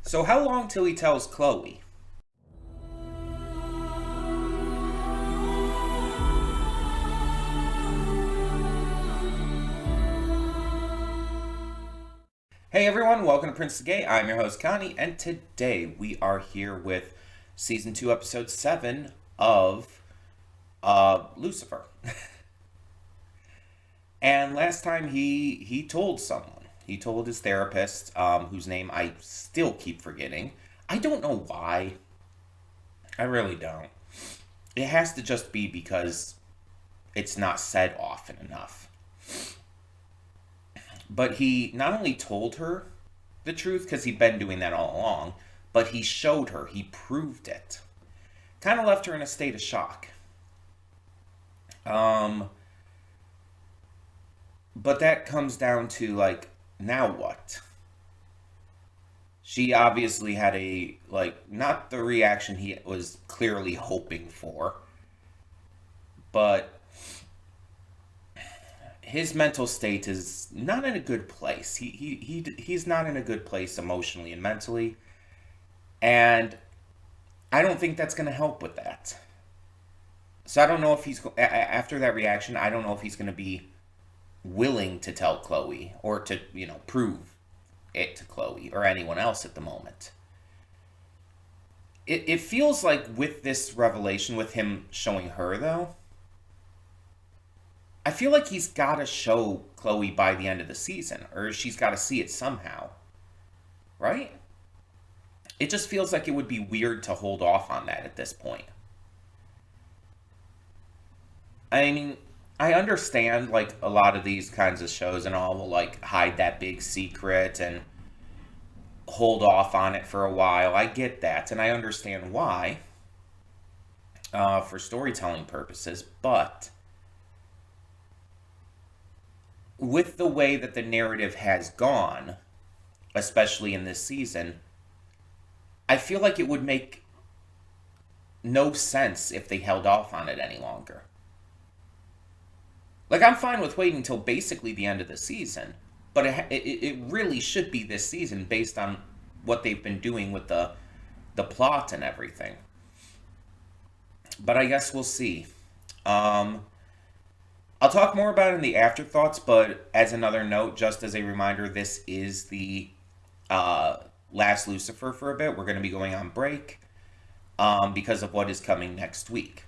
So how long till he tells Chloe? Hey everyone, welcome to Prince of Gay. I'm your host Connie, and today we are here with Season 2, Episode 7 of Lucifer. And last time he told someone. He told his therapist, whose name I still keep forgetting. I don't know why. I really don't. It has to just be because it's not said often enough. But he not only told her the truth, because he'd been doing that all along, but he showed her, he proved it. Kind of left her in a state of shock. Um, but that comes down to, like, now what? She obviously had not the reaction he was clearly hoping for, but his mental state is not in a good place. He's not in a good place emotionally and mentally, and I don't think that's going to help with that. So I don't know if after that reaction. I don't know if he's going to be willing to tell Chloe or to prove it to Chloe or anyone else at the moment. It feels like with this revelation, with him showing her though, I feel like he's got to show Chloe by the end of the season, or she's got to see it somehow, right? It just feels like it would be weird to hold off on that at this point. I mean, I understand, like, a lot of these kinds of shows and all will, like, hide that big secret and hold off on it for a while. I get that, and I understand why, for storytelling purposes, but with the way that the narrative has gone, especially in this season, I feel like it would make no sense if they held off on it any longer. Like, I'm fine with waiting until basically the end of the season, but it really should be this season based on what they've been doing with the plot and everything. But I guess we'll see. I'll talk more about it in the afterthoughts, but as another note, just as a reminder, this is the last Lucifer for a bit. We're going to be going on break because of what is coming next week.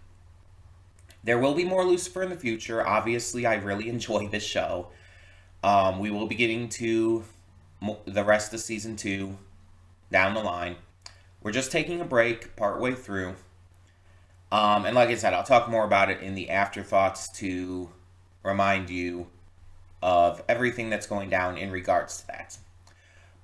There will be more Lucifer in the future. Obviously, I really enjoy this show. We will be getting to the rest of season 2 down the line. We're just taking a break partway through. And like I said, I'll talk more about it in the afterthoughts to remind you of everything that's going down in regards to that.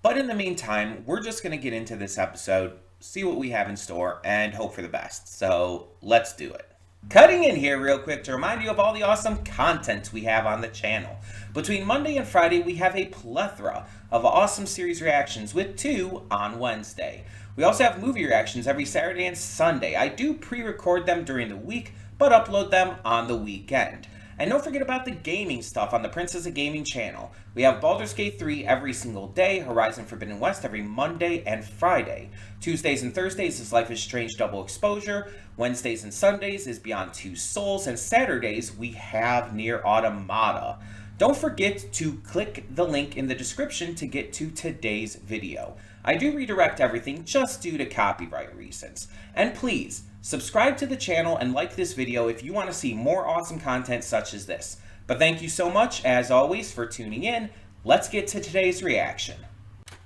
But in the meantime, we're just going to get into this episode, see what we have in store, and hope for the best. So let's do it. Cutting in here real quick to remind you of all the awesome content we have on the channel. Between Monday and Friday, we have a plethora of awesome series reactions with 2 on Wednesday. We also have movie reactions every Saturday and Sunday. I do pre-record them during the week, but upload them on the weekend. And don't forget about the gaming stuff on the Princess of Gaming channel. We have Baldur's Gate 3 every single day, Horizon Forbidden West every Monday and Friday. Tuesdays and Thursdays is Life is Strange Double Exposure. Wednesdays and Sundays is Beyond Two Souls. And Saturdays we have Near Automata. Don't forget to click the link in the description to get to today's video. I do redirect everything just due to copyright reasons. And please, subscribe to the channel and like this video if you want to see more awesome content such as this. But thank you so much, as always, for tuning in. Let's get to today's reaction.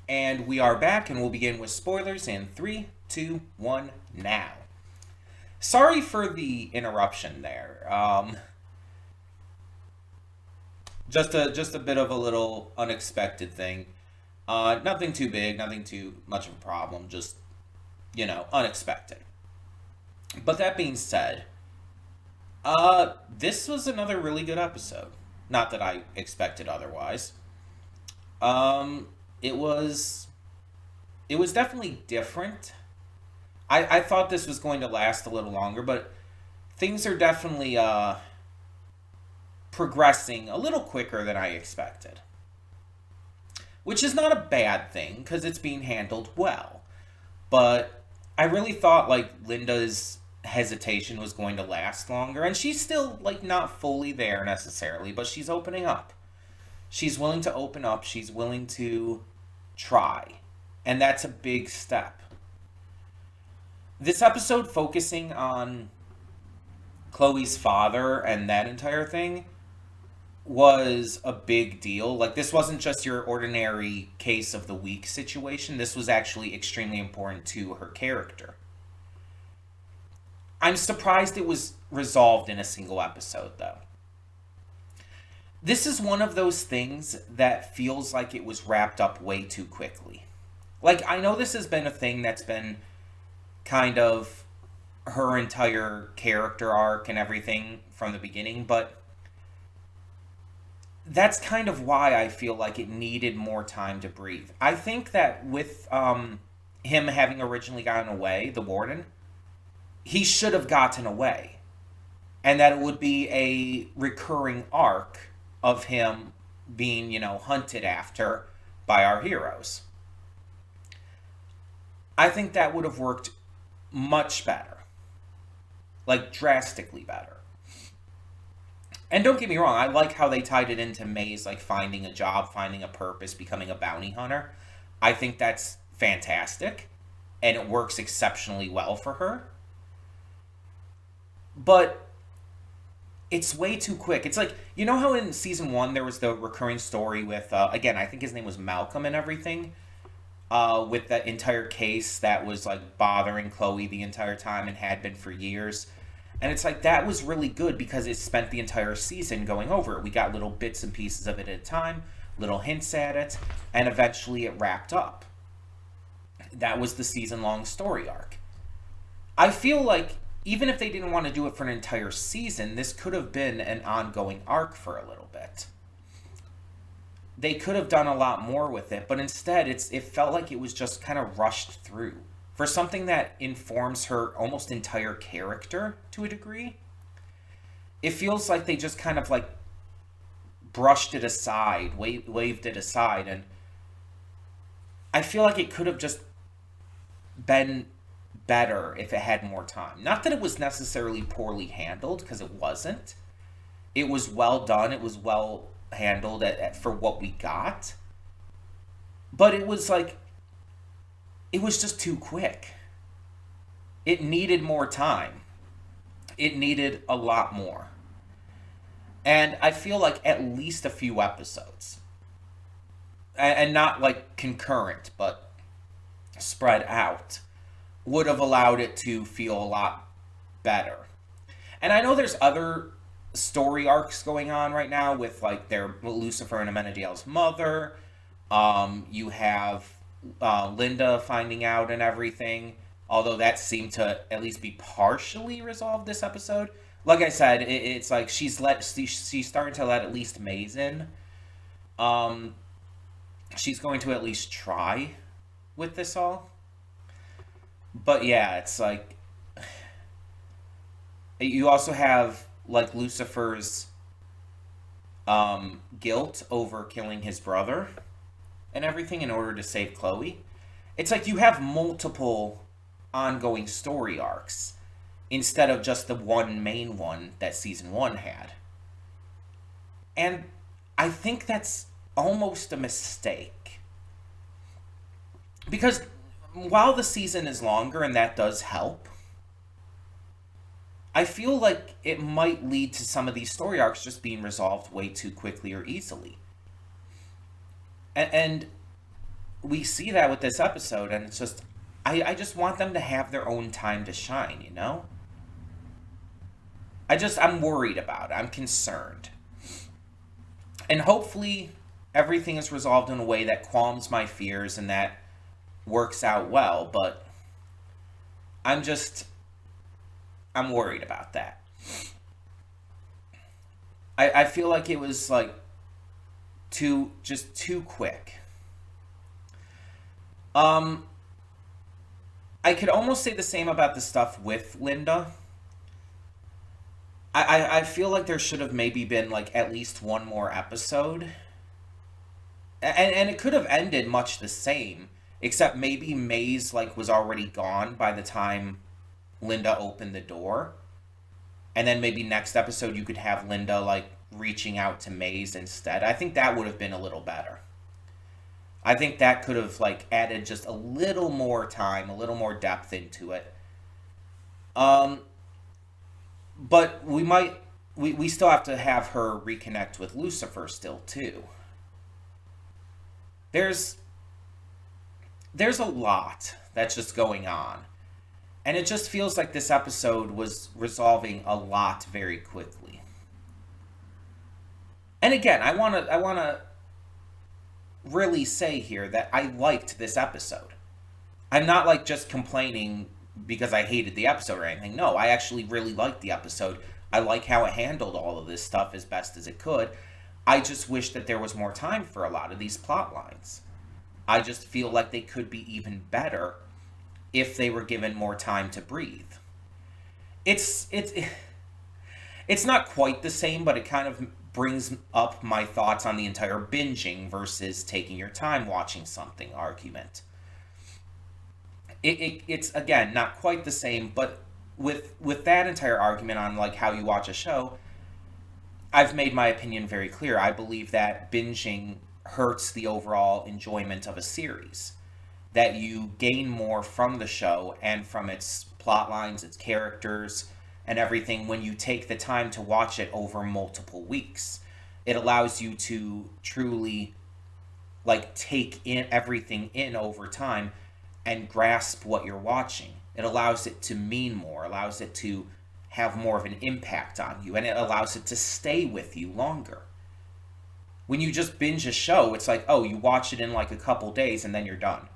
And we are back, and we'll begin with spoilers in 3, 2, 1, now. Sorry for the interruption there. Just a bit of a little unexpected thing. Nothing too big, nothing too much of a problem, just, unexpected. But that being said, this was another really good episode. Not that I expected otherwise. It was definitely different. I thought this was going to last a little longer, but things are definitely progressing a little quicker than I expected. which is not a bad thing because it's being handled well. But I really thought like Linda's hesitation was going to last longer, and she's still like not fully there necessarily, but she's opening up. She's willing to open up, she's willing to try, and that's a big step. This episode focusing on Chloe's father and that entire thing was a big deal. Like, this wasn't just your ordinary case of the week situation. This was actually extremely important to her character. I'm surprised it was resolved in a single episode, though. This is one of those things that feels like it was wrapped up way too quickly. Like, I know this has been a thing that's been kind of her entire character arc and everything from the beginning, but that's kind of why I feel like it needed more time to breathe. I think that with him having originally gotten away, the warden, he should have gotten away. And that it would be a recurring arc of him being, hunted after by our heroes. I think that would have worked much better. Like, drastically better. And don't get me wrong, I like how they tied it into May's, like, finding a job, finding a purpose, becoming a bounty hunter. I think that's fantastic, and it works exceptionally well for her. But it's way too quick. It's like, you know how in season 1 there was the recurring story with, again, I think his name was Malcolm and everything, with that entire case that was, like, bothering Chloe the entire time and had been for years. And it's like, that was really good because it spent the entire season going over it. We got little bits and pieces of it at a time, little hints at it, and eventually it wrapped up. That was the season-long story arc. I feel like, even if they didn't want to do it for an entire season, this could have been an ongoing arc for a little bit. They could have done a lot more with it, but instead, it felt like it was just kind of rushed through. For something that informs her almost entire character to a degree, it feels like they just kind of like brushed it aside, waved it aside, and I feel like it could have just been better if it had more time. Not that it was necessarily poorly handled, because it wasn't. It was well done, it was well handled for what we got, but it was like, it was just too quick. It needed more time. It needed a lot more. And I feel like at least a few episodes. And not like concurrent, but spread out, would have allowed it to feel a lot better. And I know there's other story arcs going on right now with like their Lucifer and Amenadiel's mother. You have Linda finding out and everything, although that seemed to at least be partially resolved this episode. Like I said, it's like she's starting to let at least Maze in. She's going to at least try with this all. But yeah, it's like, you also have like Lucifer's guilt over killing his brother and everything in order to save Chloe. It's like you have multiple ongoing story arcs instead of just the one main one that season 1 had. And I think that's almost a mistake. Because while the season is longer, and that does help, I feel like it might lead to some of these story arcs just being resolved way too quickly or easily. And we see that with this episode, and it's just, I just want them to have their own time to shine, you know? I'm worried about it. I'm concerned. And hopefully everything is resolved in a way that calms my fears and that works out well, but I'm worried about that. I feel like it was like too quick. I could almost say the same about the stuff with Linda. I feel like there should have maybe been like at least one more episode and it could have ended much the same, except maybe Maze like was already gone by the time Linda opened the door, and then maybe next episode you could have Linda like reaching out to Maze instead. I think that would have been a little better. I think that could have like added just a little more time, a little more depth into it. Um, but we still have to have her reconnect with Lucifer still too. There's there's a lot that's just going on. And it just feels like this episode was resolving a lot very quickly. And again, I want to really say here that I liked this episode. I'm not like just complaining because I hated the episode or anything. No, I actually really liked the episode. I like how it handled all of this stuff as best as it could. I just wish that there was more time for a lot of these plot lines. I just feel like they could be even better if they were given more time to breathe. It's not quite the same, but it kind of brings up my thoughts on the entire binging versus taking your time watching something argument. It's again not quite the same, but with that entire argument on like how you watch a show, I've made my opinion very clear. I believe that binging hurts the overall enjoyment of a series. That you gain more from the show and from its plot lines, its characters, and everything when you take the time to watch it over multiple weeks. It allows you to truly like take in everything in over time and grasp what you're watching. It allows it to mean more, allows it to have more of an impact on you, and it allows it to stay with you longer. When you just binge a show, it's like, oh, you watch it in like a couple days and then you're done.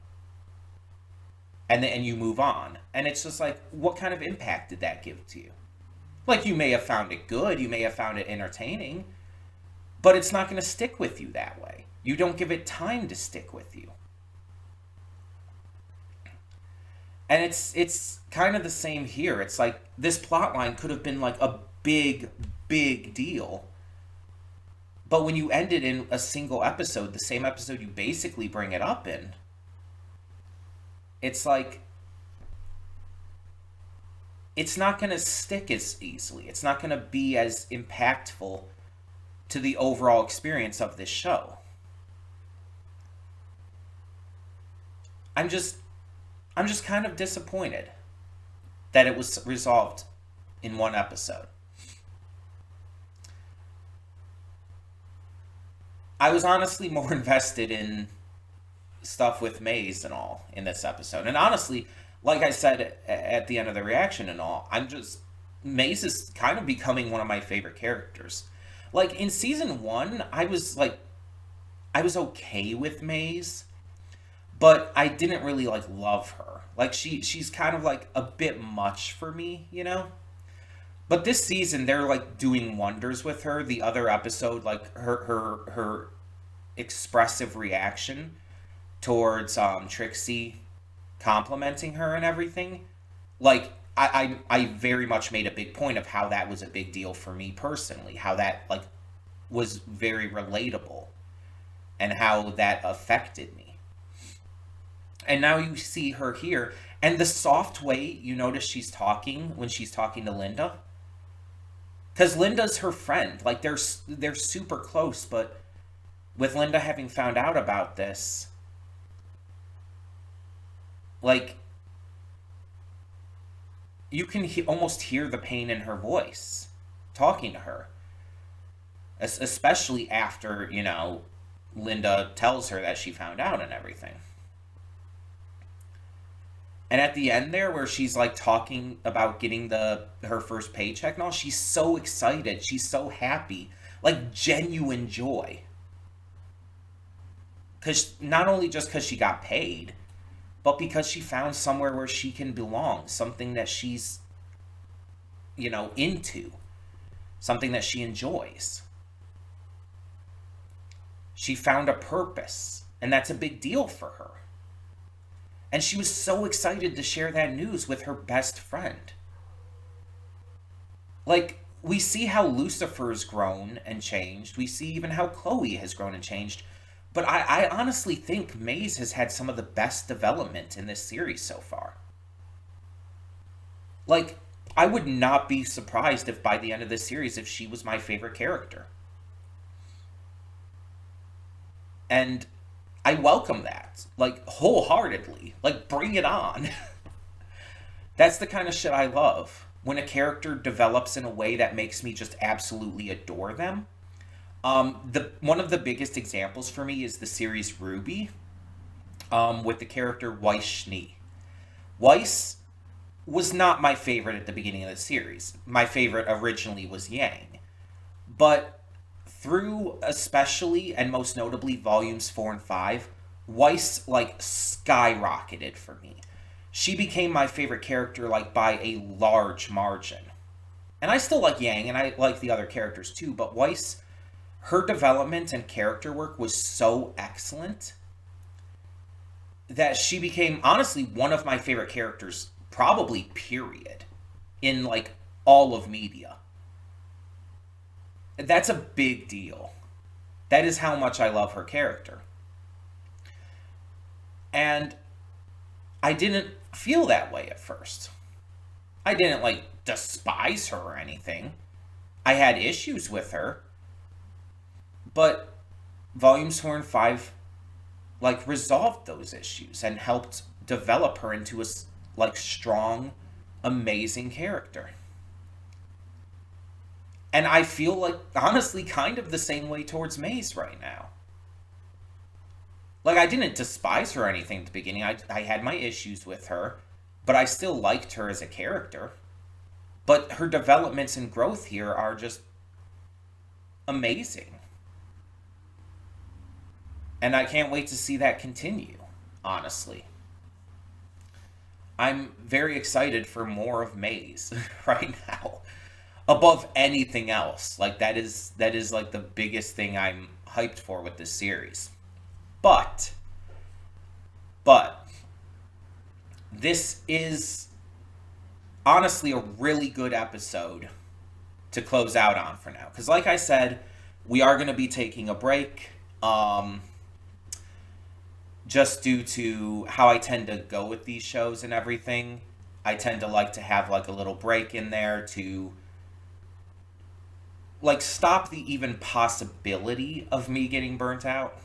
And then you move on. And it's just like, what kind of impact did that give to you? Like, you may have found it good, you may have found it entertaining, but it's not going to stick with you that way. You don't give it time to stick with you. And it's kind of the same here. It's like this plot line could have been like a big deal. But when you end it in a single episode, the same episode you basically bring it up in, it's like it's not going to stick as easily. It's not going to be as impactful to the overall experience of this show. I'm just I'm just kind of disappointed that it was resolved in one episode. I was honestly more invested in stuff with Maze and all in this episode. And honestly, like I said at the end of the reaction and all, Maze is kind of becoming one of my favorite characters. Like in season 1, I was okay with Maze, but I didn't really like love her. Like she's kind of like a bit much for me, you know? But this season they're like doing wonders with her. The other episode, like her expressive reaction towards Trixie complimenting her and everything. Like I very much made a big point of how that was a big deal for me personally. How that like was very relatable and how that affected me. And now you see her here and the soft way you notice she's talking when she's talking to Linda. Because Linda's her friend. Like, they're super close, but with Linda having found out about this, like, you can almost hear the pain in her voice talking to her. Especially after, Linda tells her that she found out and everything. And at the end there, where she's like talking about getting her first paycheck and all, she's so excited. She's so happy, like genuine joy. Because not only just because she got paid, but because she found somewhere where she can belong, something that she's, into, something that she enjoys. She found a purpose, and that's a big deal for her. And she was so excited to share that news with her best friend. Like, we see how Lucifer's grown and changed. We see even how Chloe has grown and changed. But I honestly think Maze has had some of the best development in this series so far. Like, I would not be surprised if by the end of this series, if she was my favorite character. And I welcome that, like, wholeheartedly. Like, bring it on. That's the kind of shit I love. When a character develops in a way that makes me just absolutely adore them. The one of the biggest examples for me is the series Ruby, with the character Weiss Schnee. Weiss was not my favorite at the beginning of the series. My favorite originally was Yang. But through especially and most notably volumes 4 and 5, Weiss like skyrocketed for me. She became my favorite character like by a large margin. And I still like Yang and I like the other characters too, but Weiss, her development and character work was so excellent that she became honestly one of my favorite characters, probably period, in like all of media. That's a big deal. That is how much I love her character. And I didn't feel that way at first. I didn't like despise her or anything. I had issues with her, but volumes 4 and 5 like resolved those issues and helped develop her into a like strong, amazing character. And I feel like honestly kind of the same way towards Maze right now. Like I didn't despise her or anything at the beginning. I had my issues with her, but I still liked her as a character. But her developments and growth here are just amazing. And I can't wait to see that continue, honestly. I'm very excited for more of Maze right now. Above anything else. Like that is like the biggest thing I'm hyped for with this series. But but this is honestly a really good episode to close out on for now. Cuz like I said, we are going to be taking a break. Just due to how I tend to go with these shows and everything. I tend to like to have like a little break in there to like stop the even possibility of me getting burnt out.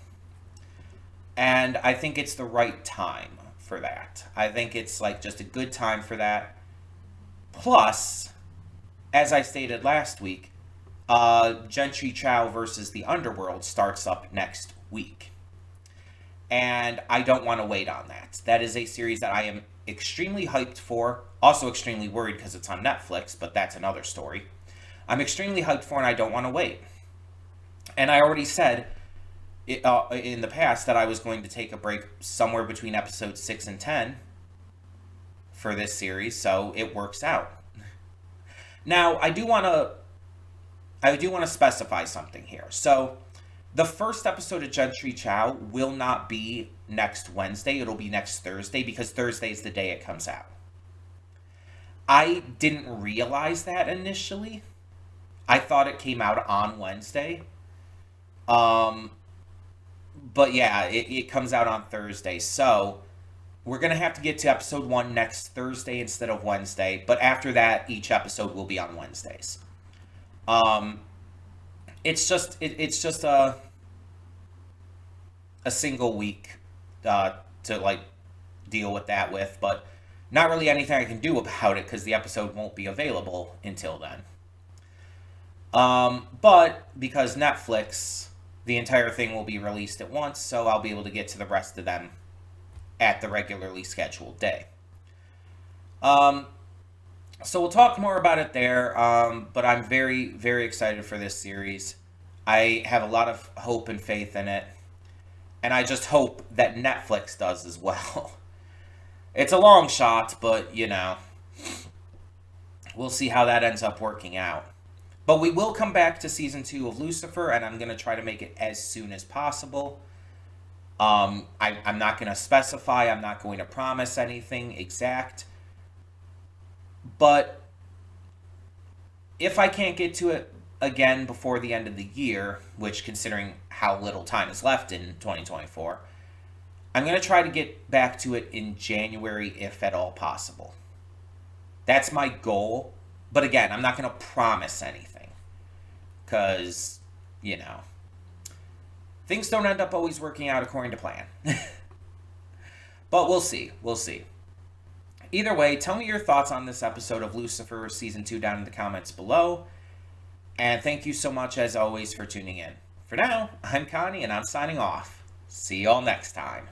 And I think it's the right time for that. I think it's like just a good time for that. Plus, as I stated last week, Gentry Chow versus the Underworld starts up next week. And I don't want to wait on that. That is a series that I am extremely hyped for. Also extremely worried because it's on Netflix, but that's another story. I'm extremely hyped for and I don't want to wait. And I already said in the past that I was going to take a break somewhere between episodes 6 and 10 for this series, so it works out. Now, I do want to specify something here. So, the first episode of Gentry Chow will not be next Wednesday. It'll be next Thursday because Thursday is the day it comes out. I didn't realize that initially. I thought it came out on Wednesday. But yeah, it comes out on Thursday. So we're going to have to get to episode 1 next Thursday instead of Wednesday. But after that, each episode will be on Wednesdays. It's just a single week to like deal with that with, but not really anything I can do about it because the episode won't be available until then. But because Netflix, the entire thing will be released at once, so I'll be able to get to the rest of them at the regularly scheduled day. So we'll talk more about it there, but I'm very, very excited for this series. I have a lot of hope and faith in it, and I just hope that Netflix does as well. It's a long shot, but, you know, we'll see how that ends up working out. But we will come back to Season 2 of Lucifer, and I'm going to try to make it as soon as possible. I'm not going to specify, I'm not going to promise anything exact. But if I can't get to it again before the end of the year, which, considering how little time is left in 2024, I'm going to try to get back to it in January if at all possible. That's my goal. But again, I'm not going to promise anything because, you know, things don't end up always working out according to plan. But we'll see. We'll see. Either way, tell me your thoughts on this episode of Lucifer Season 2 down in the comments below. And thank you so much, as always, for tuning in. For now, I'm Connie, and I'm signing off. See y'all next time.